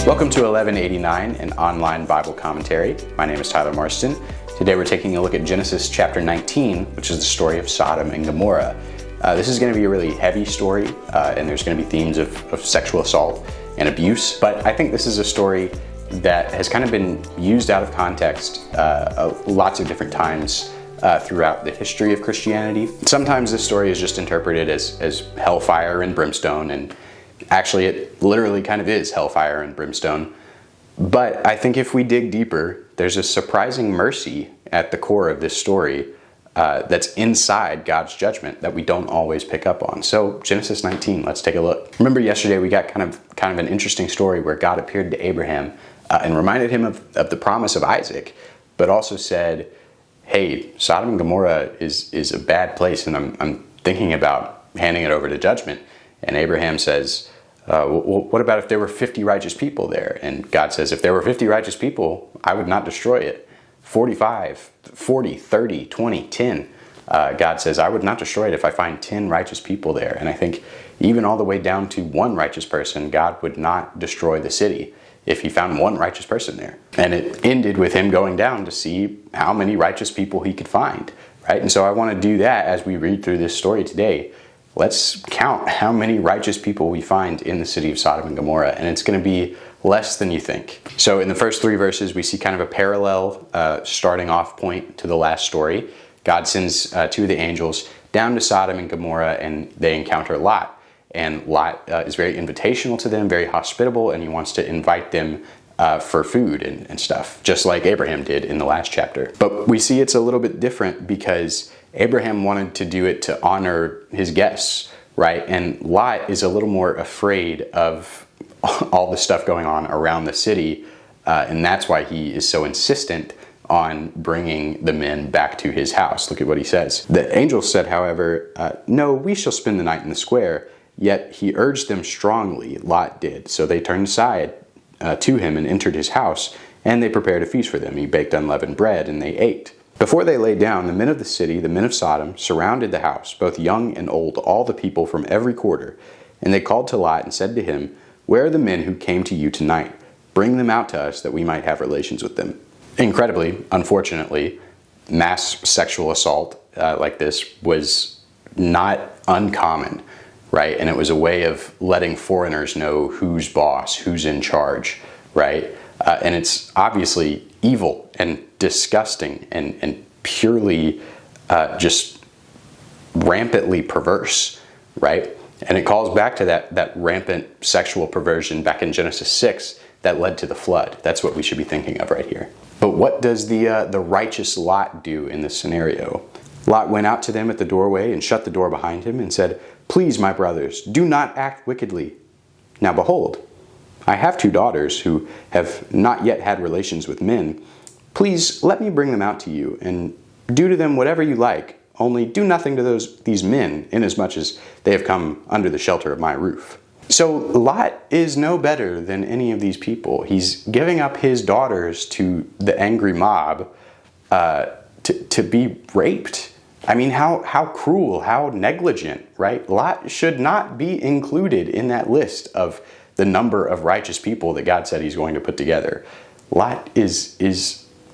Welcome to 1189, an online Bible commentary. My name is Tyler Marston. Today we're taking a look at Genesis chapter 19, which is the story of Sodom and Gomorrah. This is going to be a really heavy story, and there's going to be themes of sexual assault and abuse, but I think this is a story that has kind of been used out of context lots of different times throughout the history of Christianity. Sometimes this story is just interpreted as hellfire and brimstone, and actually it literally kind of is hellfire and brimstone. But I think if we dig deeper, there's a surprising mercy at the core of this story that's inside God's judgment that we don't always pick up on. So Genesis 19, let's take a look. Remember yesterday we got kind of an interesting story where God appeared to Abraham and reminded him of the promise of Isaac, but also said, hey, Sodom and Gomorrah is a bad place, and I'm thinking about handing it over to judgment. And Abraham says, well, what about if there were 50 righteous people there? And God says, if there were 50 righteous people, I would not destroy it. 45, 40, 30, 20, 10. God says, I would not destroy it if I find 10 righteous people there. And I think even all the way down to one righteous person, God would not destroy the city if he found one righteous person there. And it ended with him going down to see how many righteous people he could find, right? And so I want to do that as we read through this story today. Let's count how many righteous people we find in the city of Sodom and Gomorrah, and it's going to be less than you think. So in the first 3 verses, we see kind of a parallel starting off point to the last story. God sends 2 of the angels down to Sodom and Gomorrah, and they encounter Lot. And Lot is very invitational to them, very hospitable, and he wants to invite them for food and stuff, just like Abraham did in the last chapter. But we see it's a little bit different because Abraham wanted to do it to honor his guests, right? And Lot is a little more afraid of all the stuff going on around the city, and that's why he is so insistent on bringing the men back to his house. Look at what he says. The angels said, however, no, we shall spend the night in the square. Yet he urged them strongly, Lot did. So they turned aside to him and entered his house, and they prepared a feast for them. He baked unleavened bread, and they ate. Before they lay down, the men of the city, the men of Sodom, surrounded the house, both young and old, all the people from every quarter. And they called to Lot and said to him, where are the men who came to you tonight? Bring them out to us that we might have relations with them. Incredibly, unfortunately, mass sexual assault like this was not uncommon, right? And it was a way of letting foreigners know who's boss, who's in charge, right? And it's obviously evil and disgusting and purely just rampantly perverse, right? And it calls back to that rampant sexual perversion back in Genesis 6 that led to the flood. That's what we should be thinking of right here. But what does the righteous Lot do in this scenario? Lot went out to them at the doorway and shut the door behind him and said, please, my brothers, do not act wickedly. Now behold, I have 2 daughters who have not yet had relations with men. Please let me bring them out to you, and do to them whatever you like, only do nothing to these men, inasmuch as they have come under the shelter of my roof. So Lot is no better than any of these people. He's giving up his daughters to the angry mob to be raped. I mean, how cruel, how negligent, right? Lot should not be included in that list of the number of righteous people that God said he's going to put together. Lot is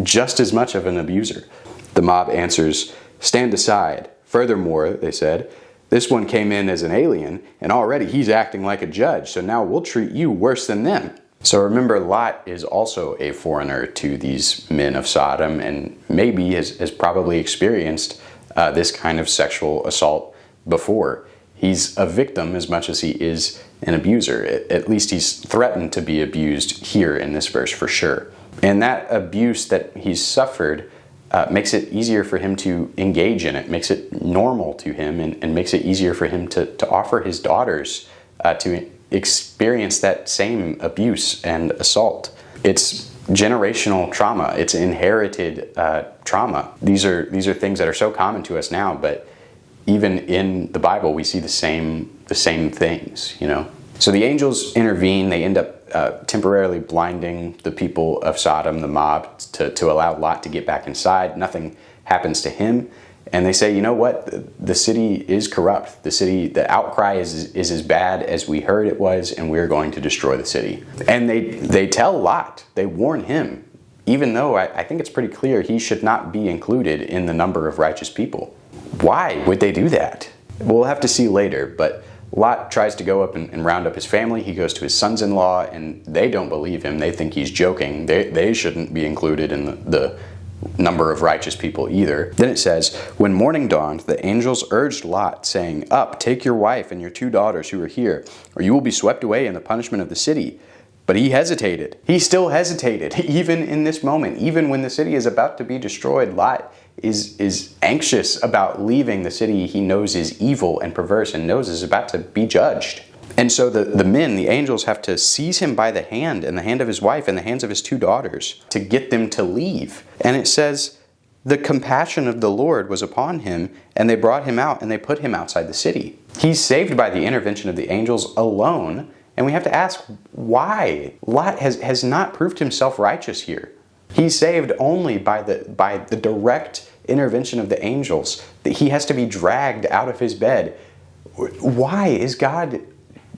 just as much of an abuser. The mob answers, stand aside. Furthermore, they said, this one came in as an alien, and already he's acting like a judge, so now we'll treat you worse than them. So remember, Lot is also a foreigner to these men of Sodom, and maybe has probably experienced this kind of sexual assault before. He's a victim as much as he is an abuser. At least he's threatened to be abused here in this verse for sure. And that abuse that he's suffered makes it easier for him to engage in it, makes it normal to him, and makes it easier for him to offer his daughters to experience that same abuse and assault. It's generational trauma. It's inherited trauma. These are things that are so common to us now, but even in the Bible, we see the same things, you know. So the angels intervene. They end up temporarily blinding the people of Sodom, the mob, to allow Lot to get back inside. Nothing happens to him. And they say, you know what? The city is corrupt. The outcry is as bad as we heard it was, and we're going to destroy the city. And they tell Lot, they warn him, even though I think it's pretty clear he should not be included in the number of righteous people. Why would they do that? We'll have to see later, but Lot tries to go up and round up his family. He goes to his sons-in-law, and they don't believe him. They think he's joking. They shouldn't be included in the number of righteous people either. Then it says, when morning dawned, the angels urged Lot, saying, "Up, take your wife and your 2 daughters who are here, or you will be swept away in the punishment of the city." But he hesitated. He still hesitated, even in this moment. Even when the city is about to be destroyed, Lot is anxious about leaving the city he knows is evil and perverse and knows is about to be judged. And so the men, the angels, have to seize him by the hand and the hand of his wife and the hands of his 2 daughters to get them to leave. And it says, the compassion of the Lord was upon him, and they brought him out and they put him outside the city. He's saved by the intervention of the angels alone. And we have to ask, why? Lot has not proved himself righteous here. He's saved only by the direct intervention of the angels. He has to be dragged out of his bed. Why is God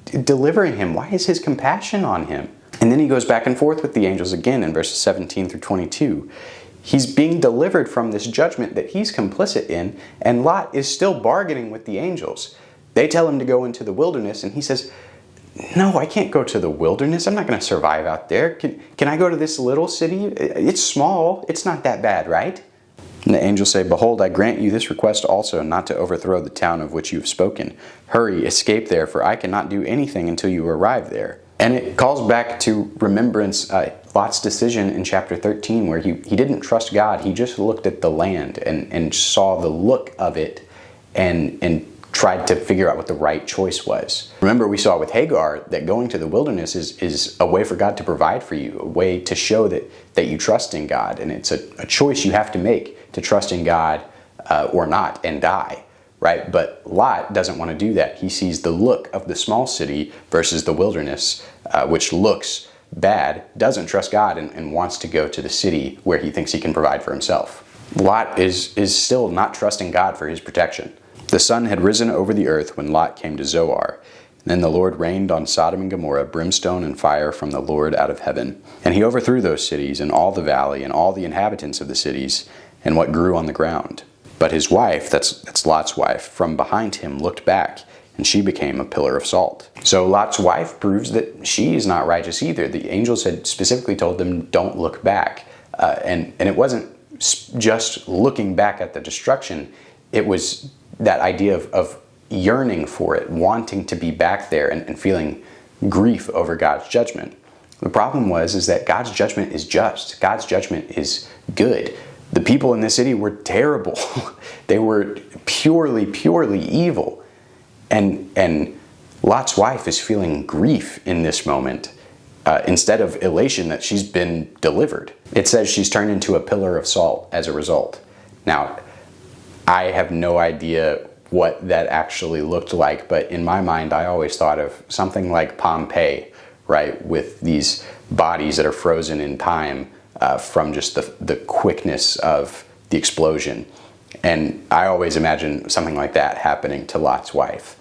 delivering him? Why is his compassion on him? And then he goes back and forth with the angels again in verses 17 through 22. He's being delivered from this judgment that he's complicit in, and Lot is still bargaining with the angels. They tell him to go into the wilderness, and he says, "No, I can't go to the wilderness. I'm not going to survive out there. Can I go to this little city? It's small. It's not that bad, right?" And the angels say, "Behold, I grant you this request also, not to overthrow the town of which you have spoken. Hurry, escape there, for I cannot do anything until you arrive there." And it calls back to remembrance Lot's decision in chapter 13, where he didn't trust God. He just looked at the land and saw the look of it and tried to figure out what the right choice was. Remember, we saw with Hagar that going to the wilderness is a way for God to provide for you, a way to show that you trust in God. And it's a choice you have to make to trust in God or not and die, right? But Lot doesn't want to do that. He sees the look of the small city versus the wilderness, which looks bad, doesn't trust God, and wants to go to the city where he thinks he can provide for himself. Lot is still not trusting God for his protection. The sun had risen over the earth when Lot came to Zoar. Then the Lord rained on Sodom and Gomorrah brimstone and fire from the Lord out of heaven. And he overthrew those cities and all the valley and all the inhabitants of the cities and what grew on the ground. But his wife, that's Lot's wife, from behind him looked back, and she became a pillar of salt. So Lot's wife proves that she is not righteous either. The angels had specifically told them, don't look back. And it wasn't just looking back at the destruction. It was that idea of yearning for it, wanting to be back there and feeling grief over God's judgment. The problem is that God's judgment is just. God's judgment is good. The people in this city were terrible. They were purely evil. And Lot's wife is feeling grief in this moment instead of elation that she's been delivered. It says she's turned into a pillar of salt as a result. Now, I have no idea what that actually looked like, but in my mind, I always thought of something like Pompeii, right? With these bodies that are frozen in time from just the quickness of the explosion. And I always imagine something like that happening to Lot's wife,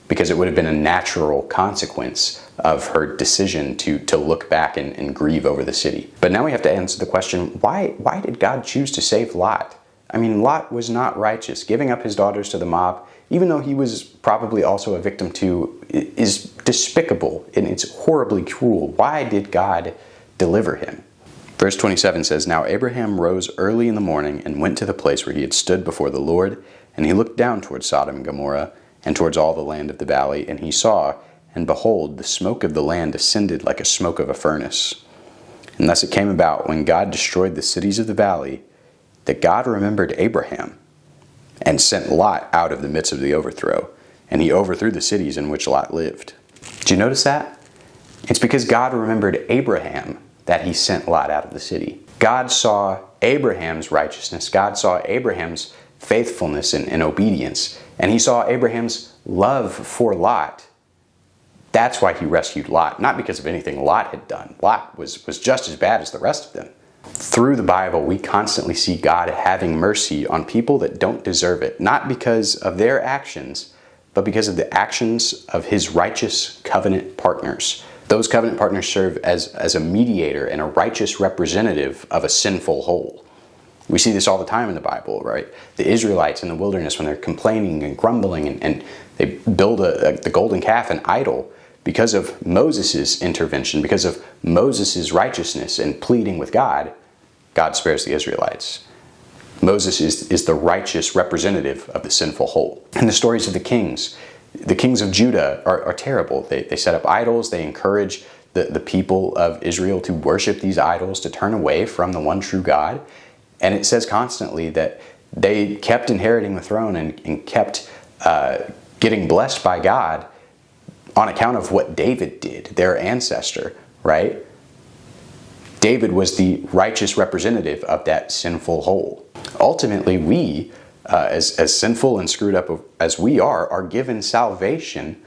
because it would have been a natural consequence of her decision to look back and grieve over the city. But now we have to answer the question, why did God choose to save Lot? I mean, Lot was not righteous. Giving up his daughters to the mob, even though he was probably also a victim too, is despicable and it's horribly cruel. Why did God deliver him? Verse 27 says, "Now Abraham rose early in the morning and went to the place where he had stood before the Lord, and he looked down towards Sodom and Gomorrah and towards all the land of the valley, and he saw, and behold, the smoke of the land ascended like a smoke of a furnace. And thus it came about, when God destroyed the cities of the valley, that God remembered Abraham and sent Lot out of the midst of the overthrow, and he overthrew the cities in which Lot lived." Did you notice that? It's because God remembered Abraham that he sent Lot out of the city. God saw Abraham's righteousness. God saw Abraham's faithfulness and obedience. And he saw Abraham's love for Lot. That's why he rescued Lot, not because of anything Lot had done. Lot was just as bad as the rest of them. Through the Bible, we constantly see God having mercy on people that don't deserve it, not because of their actions, but because of the actions of his righteous covenant partners. Those covenant partners serve as a mediator and a righteous representative of a sinful whole. We see this all the time in the Bible, right? The Israelites in the wilderness, when they're complaining and grumbling and they build the golden calf, an idol, because of Moses' intervention, because of Moses' righteousness and pleading with God, God spares the Israelites. Moses is the righteous representative of the sinful whole. And the stories of the kings of Judah are terrible. They set up idols. They encourage the people of Israel to worship these idols, to turn away from the one true God. And it says constantly that they kept inheriting the throne and kept getting blessed by God on account of what David did, their ancestor, right? David was the righteous representative of that sinful whole. Ultimately, we, as sinful and screwed up as we are given salvation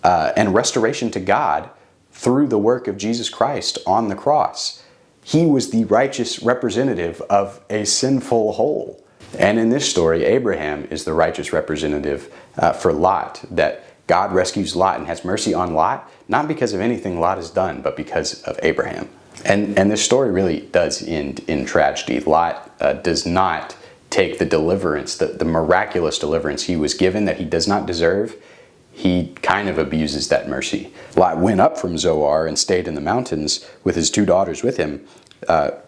and restoration to God through the work of Jesus Christ on the cross. He was the righteous representative of a sinful whole. And in this story, Abraham is the righteous representative for Lot, that God rescues Lot and has mercy on Lot, not because of anything Lot has done, but because of Abraham. And this story really does end in tragedy. Lot does not take the deliverance, the miraculous deliverance he was given that he does not deserve. He kind of abuses that mercy. Lot went up from Zoar and stayed in the mountains with his 2 daughters with him,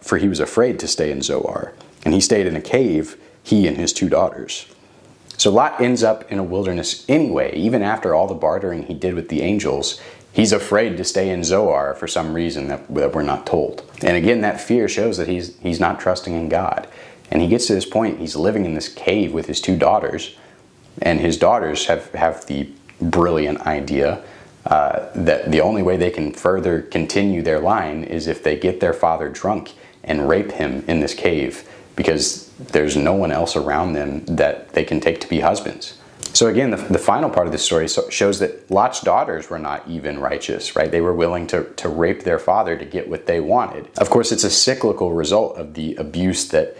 for he was afraid to stay in Zoar. And he stayed in a cave, he and his 2 daughters. So Lot ends up in a wilderness anyway. Even after all the bartering he did with the angels, he's afraid to stay in Zoar for some reason that we're not told. And again, that fear shows that he's not trusting in God. And he gets to this point, he's living in this cave with his 2 daughters, and his daughters have the brilliant idea that the only way they can further continue their line is if they get their father drunk and rape him in this cave, because there's no one else around them that they can take to be husbands. So again, the final part of this story shows that Lot's daughters were not even righteous, right? They were willing to rape their father to get what they wanted. Of course, it's a cyclical result of the abuse that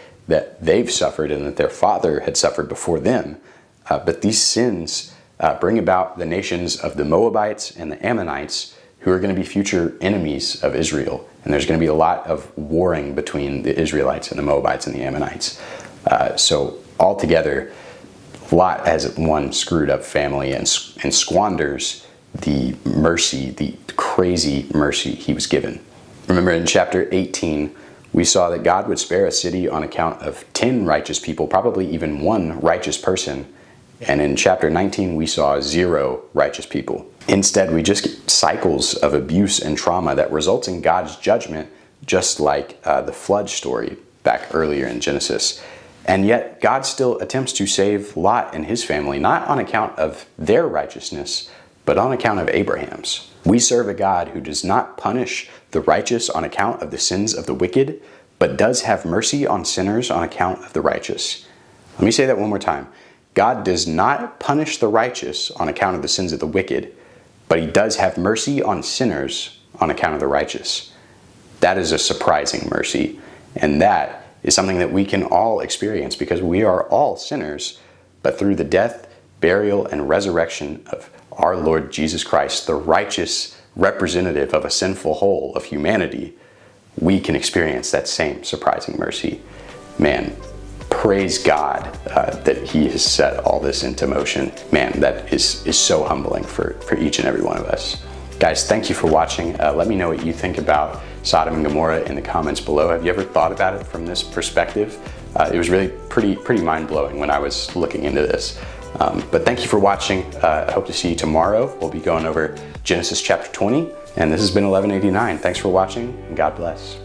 they've suffered and that their father had suffered before them. But these sins bring about the nations of the Moabites and the Ammonites, who are going to be future enemies of Israel. And there's going to be a lot of warring between the Israelites and the Moabites and the Ammonites. So altogether, Lot has one screwed up family and squanders the mercy, the crazy mercy he was given. Remember in chapter 18, we saw that God would spare a city on account of 10 righteous people, probably even 1 righteous person. And in chapter 19, we saw 0 righteous people. Instead, we just get cycles of abuse and trauma that results in God's judgment, just like the flood story back earlier in Genesis. And yet, God still attempts to save Lot and his family, not on account of their righteousness, but on account of Abraham's. We serve a God who does not punish the righteous on account of the sins of the wicked, but does have mercy on sinners on account of the righteous. Let me say that one more time. God does not punish the righteous on account of the sins of the wicked, but he does have mercy on sinners on account of the righteous. That is a surprising mercy, and that is something that we can all experience because we are all sinners, but through the death, burial, and resurrection of our Lord Jesus Christ, the righteous representative of a sinful whole of humanity, we can experience that same surprising mercy. Man, praise God that he has set all this into motion. Man, that is so humbling for each and every one of us. Guys, thank you for watching. Let me know what you think about Sodom and Gomorrah in the comments below. Have you ever thought about it from this perspective? It was really pretty mind-blowing when I was looking into this. But thank you for watching. I hope to see you tomorrow. We'll be going over Genesis chapter 20, and this has been 1189. Thanks for watching, and God bless.